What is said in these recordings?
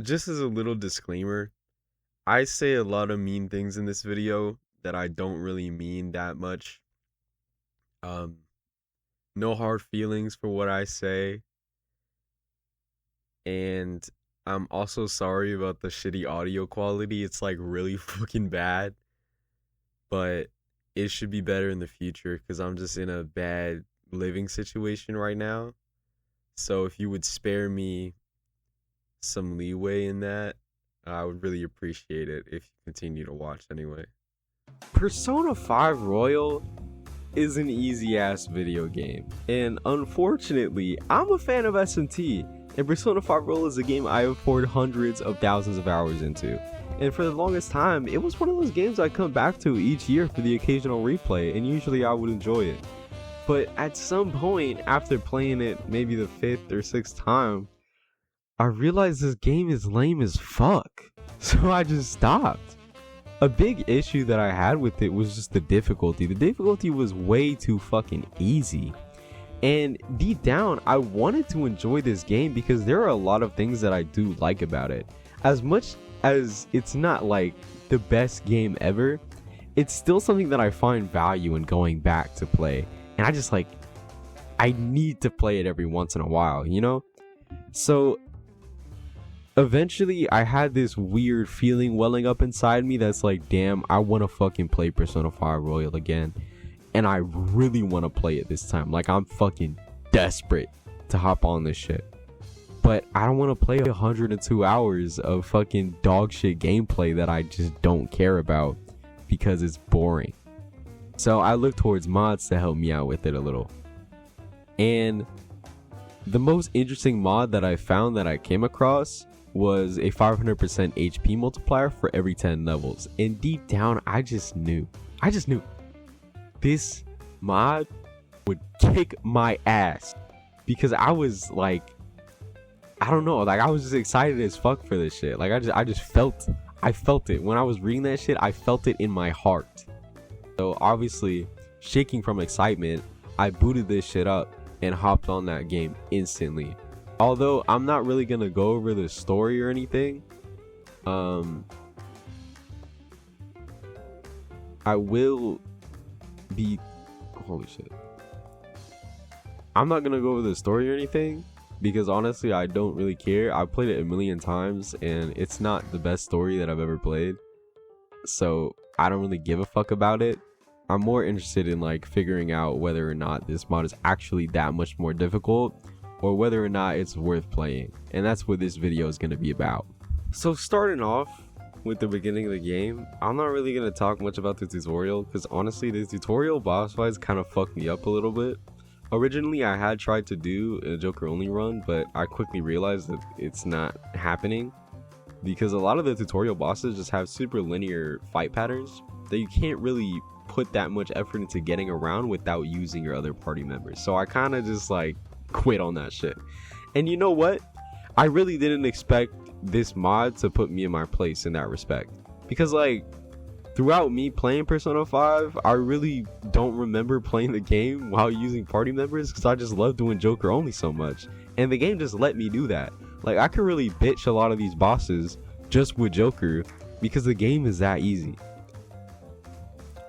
just as a little disclaimer, I say a lot of mean things in this video that I don't really mean that much. Um, no hard feelings for what I say. And I'm also sorry about the shitty audio quality. It's like really fucking bad. But it should be better in the future because I'm just in a bad living situation right now. So if you would spare me some leeway in that, I would really appreciate it if you continue to watch anyway. Persona 5 Royal is an easy ass video game, and unfortunately I'm a fan of SMT, and Persona 5 Royal is a game I have poured hundreds of thousands of hours into, and for the longest time it was one of those games I come back to each year for the occasional replay, and usually I would enjoy it. But at some point after playing it maybe the 5th or 6th time, I realized this game is lame as fuck, so I just stopped. A big issue that I had with it was just the difficulty. The difficulty was way too fucking easy. And deep down, I wanted to enjoy this game because there are a lot of things that I do like about it. As much as it's not like the best game ever, it's still something that I find value in going back to play. And I need to play it every once in a while, you know? So eventually I had this weird feeling welling up inside me that's like, damn, I want to fucking play Persona 5 Royal again. And I really want to play it this time. Like, I'm fucking desperate to hop on this shit. But I don't want to play 102 hours of fucking dog shit gameplay that I just don't care about because it's boring. So I look towards mods to help me out with it a little. And the most interesting mod that I found that I came across was a 500% HP multiplier for every 10 levels. And deep down, I just knew this mod would kick my ass, because I was like, I don't know, like I was just excited as fuck for this shit. Like I felt it when I was reading that shit. I felt it in my heart. So obviously, shaking from excitement, I booted this shit up and hopped on that game instantly. Although I'm not really gonna go over the story or anything, I will be, holy shit, I'm not gonna go over the story or anything because honestly I don't really care. I've played it a million times and it's not the best story that I've ever played, so I don't really give a fuck about it. I'm more interested in like figuring out whether or not this mod is actually that much more difficult, or whether or not it's worth playing, and that's what this video is going to be about. So starting off with the beginning of the game, I'm not really going to talk much about the tutorial because honestly the tutorial boss fights kind of fucked me up a little bit. Originally I had tried to do a Joker only run, but I quickly realized that it's not happening because a lot of the tutorial bosses just have super linear fight patterns that you can't really put that much effort into getting around without using your other party members. So I kind of just like quit on that shit. And you know what, I really didn't expect this mod to put me in my place in that respect, because like throughout me playing Persona 5, I really don't remember playing the game while using party members because I just love doing Joker only so much, and the game just let me do that. Like I could really bitch a lot of these bosses just with Joker because the game is that easy.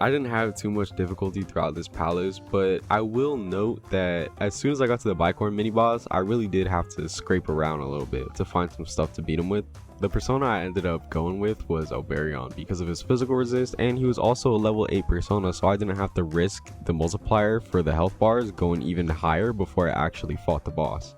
I didn't have too much difficulty throughout this palace, but I will note that as soon as I got to the Bicorn mini boss, I really did have to scrape around a little bit to find some stuff to beat him with. The persona I ended up going with was Oberion because of his physical resist, and he was also a level 8 persona, so I didn't have to risk the multiplier for the health bars going even higher before I actually fought the boss.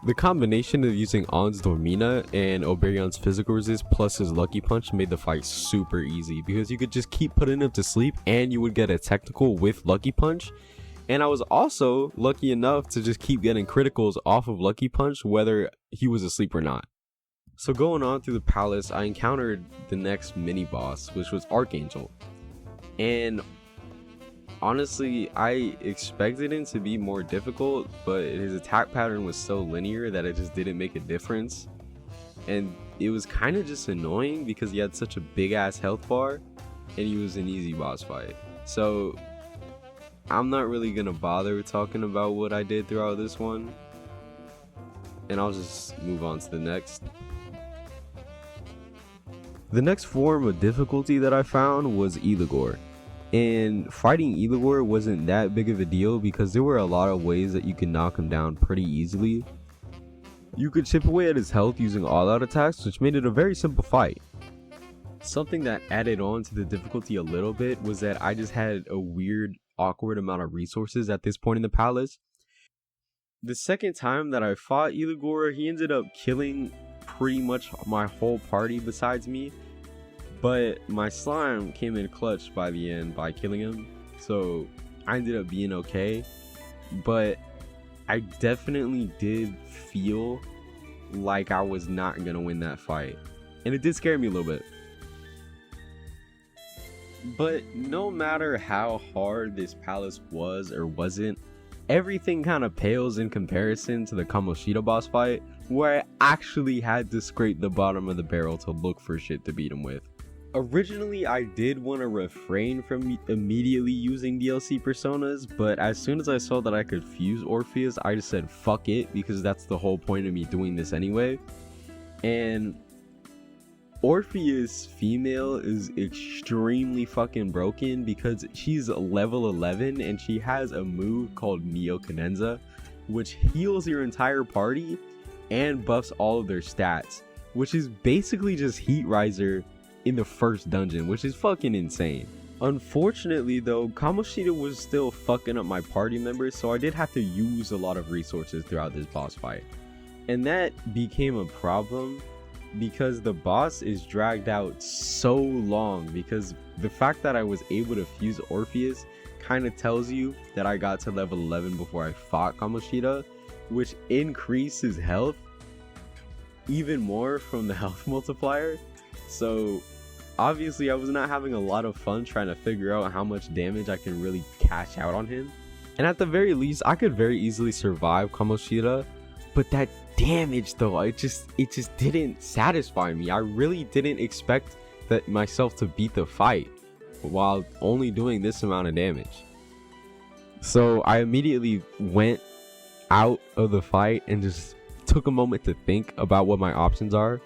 The combination of using On's Dormina and Oberion's physical resist plus his lucky punch made the fight super easy because you could just keep putting him to sleep and you would get a technical with lucky punch. And I was also lucky enough to just keep getting criticals off of lucky punch whether he was asleep or not. So going on through the palace, I encountered the next mini boss, which was Archangel. And honestly, I expected it to be more difficult, but his attack pattern was so linear that it just didn't make a difference. And it was kind of just annoying because he had such a big ass health bar and he was an easy boss fight. So I'm not really gonna bother talking about what I did throughout this one, and I'll just move on to the next. The next form of difficulty that I found was Eligor. And fighting Eligor wasn't that big of a deal because there were a lot of ways that you could knock him down pretty easily. You could chip away at his health using all-out attacks, which made it a very simple fight. Something that added on to the difficulty a little bit was that I just had a weird, awkward amount of resources at this point in the palace. The second time that I fought Eligor, he ended up killing pretty much my whole party besides me. But my slime came in clutch by the end by killing him, so I ended up being okay. But I definitely did feel like I was not gonna win that fight, and it did scare me a little bit. But no matter how hard this palace was or wasn't, everything kind of pales in comparison to the Kamoshida boss fight, where I actually had to scrape the bottom of the barrel to look for shit to beat him with. Originally, I did want to refrain from immediately using DLC personas, but as soon as I saw that I could fuse Orpheus, I just said fuck it, because that's the whole point of me doing this anyway. And Orpheus female is extremely fucking broken because she's level 11 and she has a move called Neo Canenza, which heals your entire party and buffs all of their stats, which is basically just Heat Riser in the first dungeon, which is fucking insane. Unfortunately though, Kamoshida was still fucking up my party members, so I did have to use a lot of resources throughout this boss fight. And that became a problem because the boss is dragged out so long, because the fact that I was able to fuse Orpheus kind of tells you that I got to level 11 before I fought Kamoshida, which increases health even more from the health multiplier. So obviously I was not having a lot of fun trying to figure out how much damage I can really cash out on him. And at the very least, I could very easily survive Kamoshida, but that damage though, it just didn't satisfy me. I really didn't expect that myself to beat the fight while only doing this amount of damage. So I immediately went out of the fight and just took a moment to think about what my options are.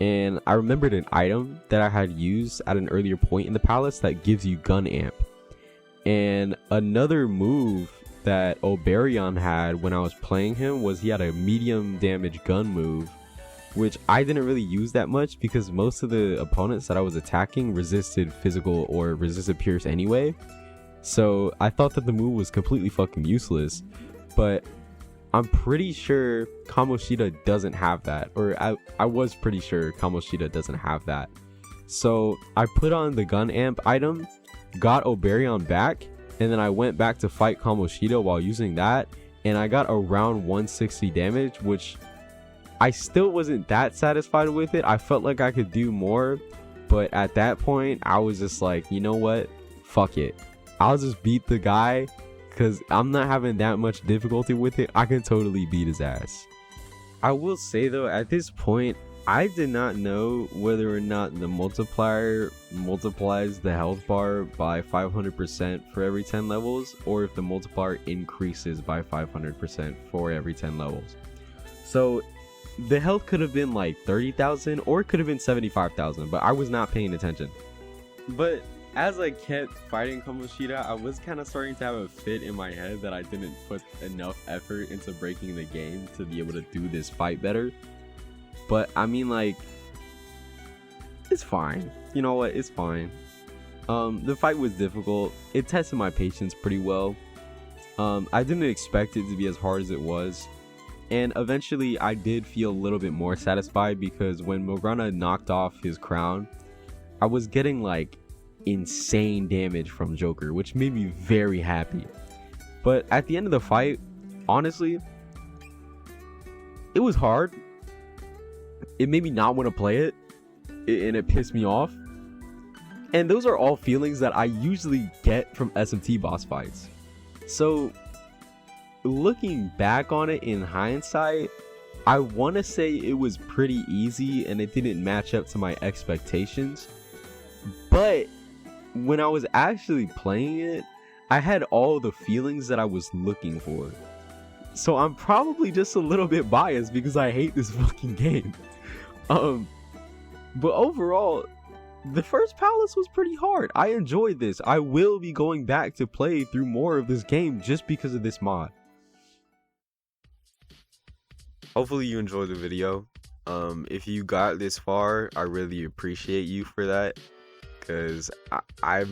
And I remembered an item that I had used at an earlier point in the palace that gives you gun amp. And another move that Oberion had when I was playing him was he had a medium damage gun move, which I didn't really use that much because most of the opponents that I was attacking resisted physical or resisted pierce anyway. So I thought that the move was completely fucking useless, but I'm pretty sure Kamoshida doesn't have that, or I was pretty sure Kamoshida doesn't have that. So I put on the gun amp item, got Oberion back, and then I went back to fight Kamoshida while using that, and I got around 160 damage, which I still wasn't that satisfied with it. I felt like I could do more, but at that point I was just like, you know what, fuck it, I'll just beat the guy because I'm not having that much difficulty with it. I can totally beat his ass. I will say though, at this point I did not know whether or not the multiplier multiplies the health bar by 500% for every 10 levels, or if the multiplier increases by 500% for every 10 levels. So the health could have been like 30,000 or it could have been 75,000, but I was not paying attention. But as I kept fighting Kamoshida, I was kind of starting to have a fit in my head that I didn't put enough effort into breaking the game to be able to do this fight better. But I mean, like, it's fine. You know what? It's fine. The fight was difficult. It tested my patience pretty well. I didn't expect it to be as hard as it was. And eventually I did feel a little bit more satisfied because when Morgana knocked off his crown, I was getting like insane damage from Joker, which made me very happy. But at the end of the fight, honestly, it was hard. It made me not want to play it, and it pissed me off. And those are all feelings that I usually get from SMT boss fights. So looking back on it in hindsight, I want to say it was pretty easy and it didn't match up to my expectations. But when I was actually playing it, I had all the feelings that I was looking for. So I'm probably just a little bit biased because I hate this fucking game. But overall, the first palace was pretty hard. I enjoyed this. I will be going back to play through more of this game just because of this mod. Hopefully you enjoyed the video. If you got this far, I really appreciate you for that, because I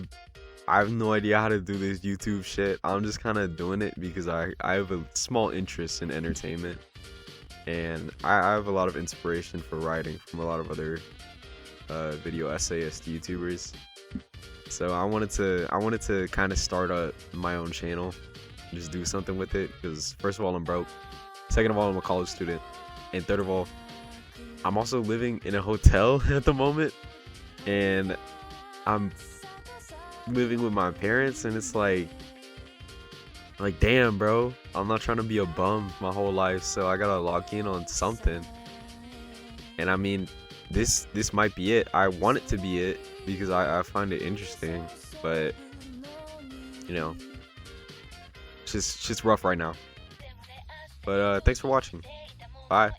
have no idea how to do this YouTube shit. I'm just kind of doing it because I have a small interest in entertainment, and I have a lot of inspiration for writing from a lot of other video essayist YouTubers. So I wanted to kind of start up my own channel, just do something with it, because first of all, I'm broke, second of all, I'm a college student, and third of all, I'm also living in a hotel at the moment, and I'm living with my parents, and it's like damn, bro, I'm not trying to be a bum my whole life, so I gotta lock in on something. And I mean, this might be it. I want it to be it because I find it interesting, but you know, it's just rough right now. But thanks for watching. Bye.